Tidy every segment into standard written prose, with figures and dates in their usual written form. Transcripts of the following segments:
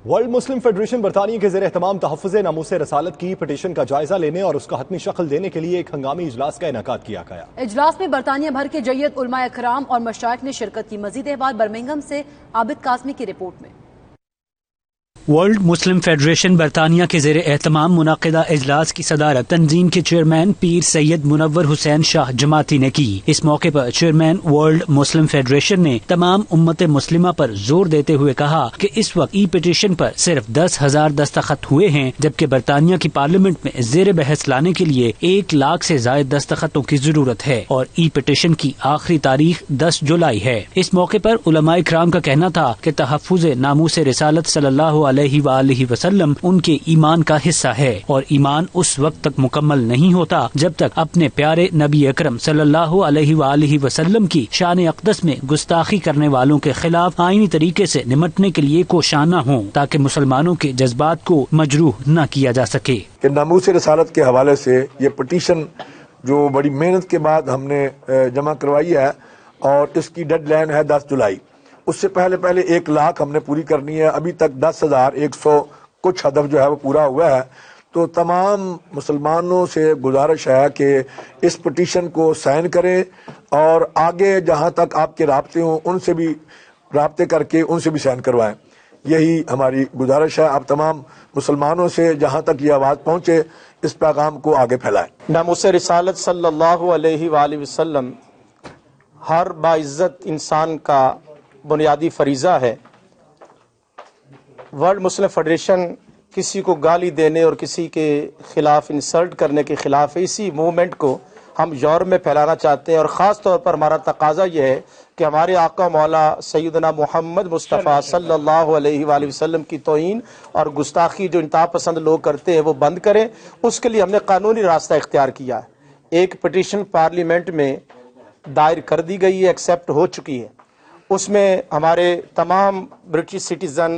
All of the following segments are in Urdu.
ورلڈ مسلم فیڈریشن برطانیہ کے زیر اہتمام تحفظ ناموس رسالت کی پٹیشن کا جائزہ لینے اور اس کا حتمی شکل دینے کے لیے ایک ہنگامی اجلاس کا انعقاد کیا گیا۔ اجلاس میں برطانیہ بھر کے جیت علماء اکرام اور مشائخ نے شرکت کی۔ مزید احوال برمنگھم سے عابد قاسمی کی رپورٹ میں۔ ورلڈ مسلم فیڈریشن برطانیہ کے زیر اہتمام منعقدہ اجلاس کی صدارت تنظیم کے چیئرمین پیر سید منور حسین شاہ جماعتی نے کی۔ اس موقع پر چیئرمین ورلڈ مسلم فیڈریشن نے تمام امت مسلمہ پر زور دیتے ہوئے کہا کہ اس وقت ای پٹیشن پر صرف 10,000 دستخط ہوئے ہیں، جبکہ برطانیہ کی پارلیمنٹ میں زیر بحث لانے کے لیے 1 لاکھ سے زائد دستخطوں کی ضرورت ہے اور ای پٹیشن کی آخری تاریخ 10 جولائی ہے۔ اس موقع پر علماء کرام کا کہنا تھا کہ تحفظ ناموس رسالت صلی اللہ علیہ وآلہ وسلم ان کے ایمان کا حصہ ہے اور ایمان اس وقت تک مکمل نہیں ہوتا جب تک اپنے پیارے نبی اکرم صلی اللہ علیہ وآلہ وسلم کی شان اقدس میں گستاخی کرنے والوں کے خلاف آئینی طریقے سے نمٹنے کے لیے کوشاں نہ ہوں تاکہ مسلمانوں کے جذبات کو مجروح نہ کیا جا سکے۔ کہ ناموس رسالت کے حوالے سے یہ پٹیشن جو بڑی محنت کے بعد ہم نے جمع کروائی ہے اور اس کی ڈیڈ لائن ہے 10 جولائی۔ اس سے پہلے 1 لاکھ ہم نے پوری کرنی ہے۔ ابھی تک 10,100 کچھ ہدف جو ہے وہ پورا ہوا ہے۔ تو تمام مسلمانوں سے گزارش ہے کہ اس پٹیشن کو سائن کریں اور آگے جہاں تک آپ کے رابطے ہوں ان سے بھی رابطے کر کے ان سے بھی سائن کروائیں۔ یہی ہماری گزارش ہے۔ آپ تمام مسلمانوں سے جہاں تک یہ آواز پہنچے اس پیغام کو آگے پھیلائیں۔ ناموس رسالت صلی اللہ علیہ وآلہ وسلم ہر باعزت انسان کا بنیادی فریضہ ہے۔ ورلڈ مسلم فیڈریشن کسی کو گالی دینے اور کسی کے خلاف انسلٹ کرنے کے خلاف ہے۔ اسی موومنٹ کو ہم یورپ میں پھیلانا چاہتے ہیں اور خاص طور پر ہمارا تقاضا یہ ہے کہ ہمارے آقا مولا سیدنا محمد مصطفیٰ صلی اللہ علیہ وآلہ وسلم کی توہین اور گستاخی جو انتہا پسند لوگ کرتے ہیں وہ بند کریں۔ اس کے لیے ہم نے قانونی راستہ اختیار کیا ہے۔ ایک پٹیشن پارلیمنٹ میں دائر کر دی گئی ہے، ایکسیپٹ ہو چکی ہے۔ اس میں ہمارے تمام برٹش سٹیزن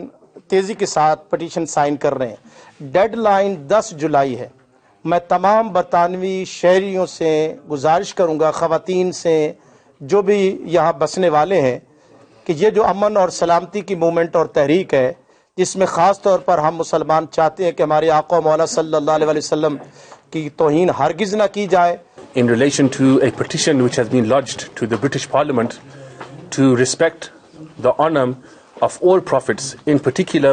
تیزی کے ساتھ پٹیشن سائن کر رہے ہیں۔ ڈیڈ لائن 10 جولائی ہے۔ میں تمام برطانوی شہریوں سے گزارش کروں گا، خواتین سے، جو بھی یہاں بسنے والے ہیں، کہ یہ جو امن اور سلامتی کی موومنٹ اور تحریک ہے جس میں خاص طور پر ہم مسلمان چاہتے ہیں کہ ہمارے آقا مولا صلی اللہ علیہ وسلم کی توہین ہرگز نہ کی جائے۔ In relation to a petition which has been lodged to the British Parliament to respect the honor of all prophets, in particular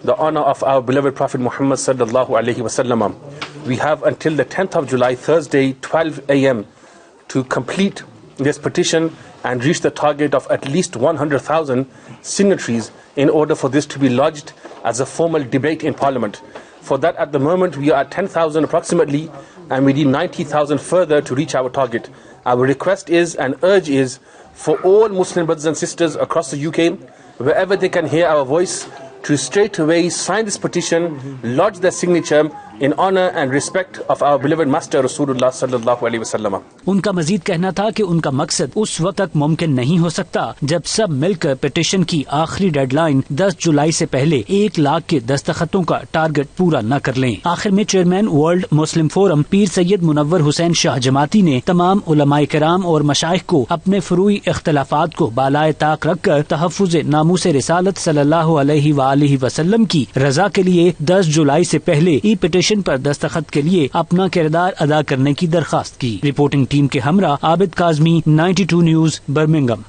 the honor of our beloved Prophet Muhammad sallallahu alaihi wasallam. We have until the 10th of July, Thursday, 12 a.m. to complete this petition and reach the target of at least 100,000 signatories in order for this to be lodged as a formal debate in Parliament. For that, at the moment, we are at 10,000 approximately, and we need 90,000 further to reach our target. Our request is and urge is for all Muslim brothers and sisters across the UK, wherever they can hear our voice, to straight away sign this petition, lodge their signature in honor and respect of our beloved Master Rasulullah sallallahu alaihi wasallam. ان کا مزید کہنا تھا کہ ان کا مقصد اس وقت تک ممکن نہیں ہو سکتا جب سب مل کر پٹیشن کی آخری ڈیڈ لائن 10 جولائی سے پہلے 1 لاکھ کے دستخطوں کا ٹارگٹ پورا نہ کر لیں۔ آخر میں چیئرمین ورلڈ مسلم فورم پیر سید منور حسین شاہ جماعتی نے تمام علماء کرام اور مشائخ کو اپنے فروعی اختلافات کو بالائے طاق رکھ کر تحفظ ناموس رسالت صلی اللہ علیہ وآلہ وسلم کی رضا کے لیے 10 جولائی سے پہلے ای پٹیشن پر دستخط کے لیے اپنا کردار ادا کرنے کی درخواست کی۔ رپورٹنگ ٹیم کے ہمراہ عابد قاسمی، 92 نیوز، برمنگھم۔